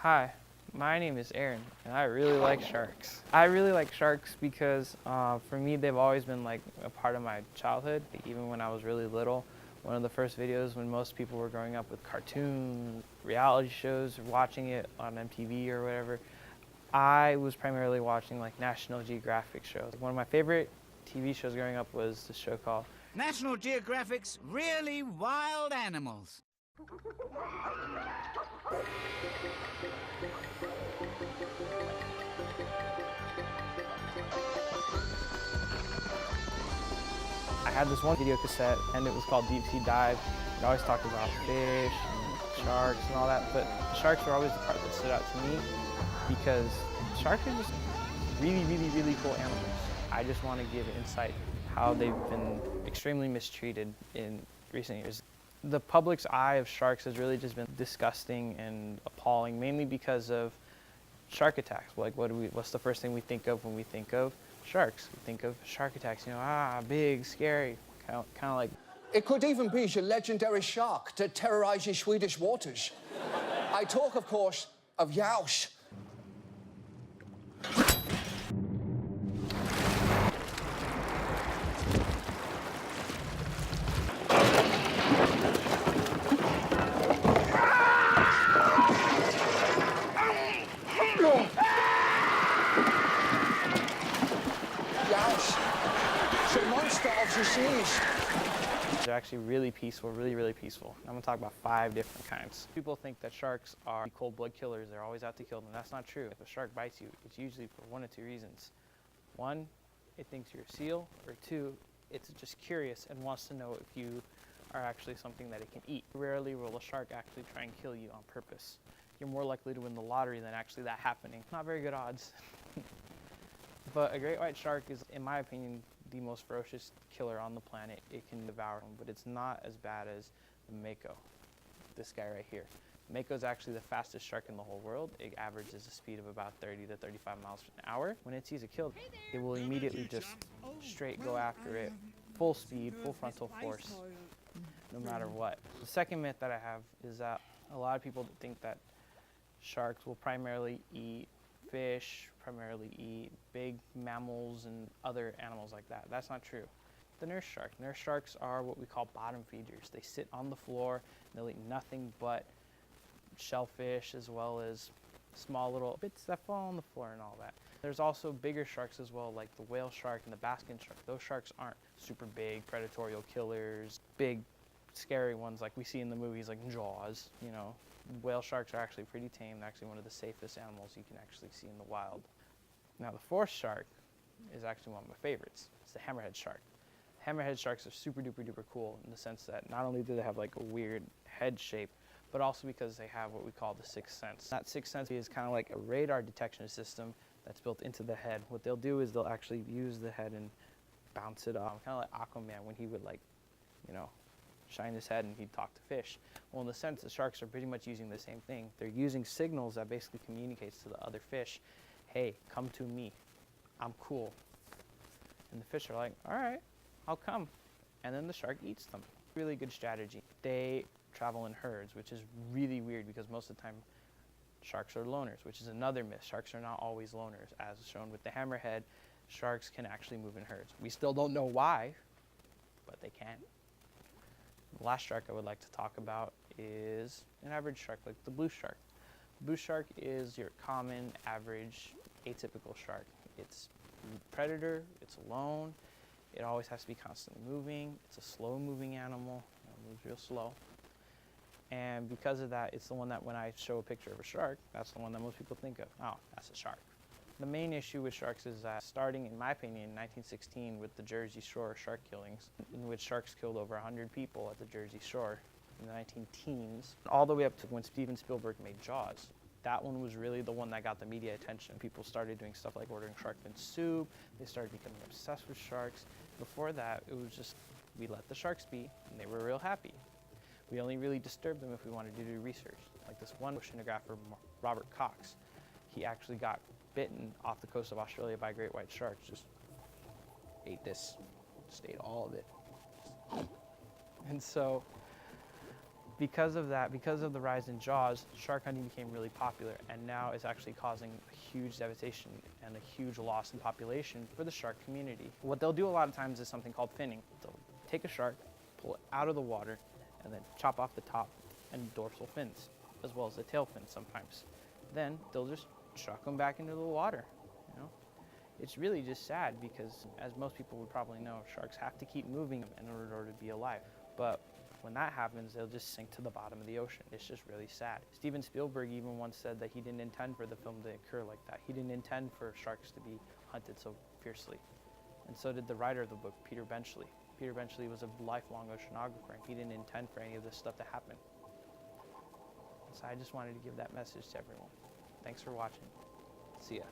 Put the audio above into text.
Hi, my name is Aaron, and I really like sharks. I really like sharks because for me, they've always been like a part of my childhood. Even when I was really little, one of the first videos when most people were growing up with cartoons, reality shows, or watching it on MTV or whatever, I was primarily watching like National Geographic shows. One of my favorite TV shows growing up was this show called National Geographic's Really Wild Animals. I had this one video cassette and it was called Deep Sea Dive. It always talked about fish and sharks and all that, but sharks were always the part that stood out to me because sharks are just really cool animals. I just want to give insight how they've been extremely mistreated in recent years. The public's eye of sharks has really just been disgusting and appalling, mainly because of shark attacks. Like what's the first thing we think of when we think of sharks? We think of shark attacks, big, scary, kind of like. It could even be your legendary shark to terrorize your Swedish waters. I talk, of course, of Yaus. They're actually really peaceful, really peaceful. I'm gonna talk about 5 different kinds. People think that sharks are cold blood killers. They're always out to kill them. That's not true. If a shark bites you, it's usually for 1 of 2 reasons. 1, it thinks you're a seal, or 2, it's just curious and wants to know if you are actually something that it can eat. Rarely will a shark actually try and kill you on purpose. You're more likely to win the lottery than actually that happening. Not very good odds. But a great white shark is, in my opinion, the most ferocious killer on the planet. It can devour them, but it's not as bad as the mako, this guy right here. Mako is actually the fastest shark in the whole world. It averages a speed of about 30 to 35 miles an hour. When it sees a kill, it will immediately just straight go after it, full speed, full frontal force, no matter what. The second myth that I have is that a lot of people think that sharks will primarily eat fish, primarily eat big mammals and other animals like that. That's not true. The nurse shark. Nurse sharks are what we call bottom feeders. They sit on the floor and they'll eat nothing but shellfish as well as small little bits that fall on the floor and all that. There's also bigger sharks as well, like the whale shark and the basking shark. Those sharks aren't super big predatory killers, big scary ones like we see in the movies like Jaws, Whale sharks are actually pretty tame. They're actually one of the safest animals you can actually see in the wild. Now the 4th shark is actually one of my favorites. It's the hammerhead shark. Hammerhead sharks are super duper cool in the sense that not only do they have like a weird head shape, but also because they have what we call the 6th sense. That 6th sense is kind of like a radar detection system that's built into the head. What they'll do is they'll actually use the head and bounce it off, kind of like Aquaman when he would shine his head and he'd talk to fish. Well, in the sense, the sharks are pretty much using the same thing. They're using signals that basically communicates to the other fish, hey, come to me, I'm cool. And the fish are like, all right, I'll come. And then the shark eats them. Really good strategy. They travel in herds, which is really weird because most of the time sharks are loners, which is another myth. Sharks are not always loners. As shown with the hammerhead, sharks can actually move in herds. We still don't know why, but they can. The last shark I would like to talk about is an average shark, like the blue shark. The blue shark is your common, average, atypical shark. It's a predator, it's alone, it always has to be constantly moving, it's a slow-moving animal, it moves real slow. And because of that, it's the one that when I show a picture of a shark, that's the one that most people think of. Oh, that's a shark. The main issue with sharks is that starting, in my opinion, in 1916 with the Jersey Shore shark killings, in which sharks killed over 100 people at the Jersey Shore in the 19-teens, all the way up to when Steven Spielberg made Jaws. That one was really the one that got the media attention. People started doing stuff like ordering shark fin soup. They started becoming obsessed with sharks. Before that, it was just, we let the sharks be, and they were real happy. We only really disturbed them if we wanted to do research. Like this one oceanographer, Robert Cox, he actually got bitten off the coast of Australia by great white sharks, just ate this, just ate all of it. And so Because of that, because of the rise in Jaws, shark hunting became really popular, and now is actually causing a huge devastation and a huge loss in population for the shark community. What they'll do a lot of times is something called finning. They'll take a shark, pull it out of the water, and then chop off the top and dorsal fins, as well as the tail fins sometimes. Then they'll just chuck them back into the water. You know, it's really just sad because, as most people would probably know, sharks have to keep moving in order to be alive. But when that happens, they'll just sink to the bottom of the ocean. It's just really sad. Steven Spielberg even once said that he didn't intend for the film to occur like that. He didn't intend for sharks to be hunted so fiercely. And so did the writer of the book, Peter Benchley. Peter Benchley was a lifelong oceanographer, and he didn't intend for any of this stuff to happen. So I just wanted to give that message to everyone. Thanks for watching. See ya.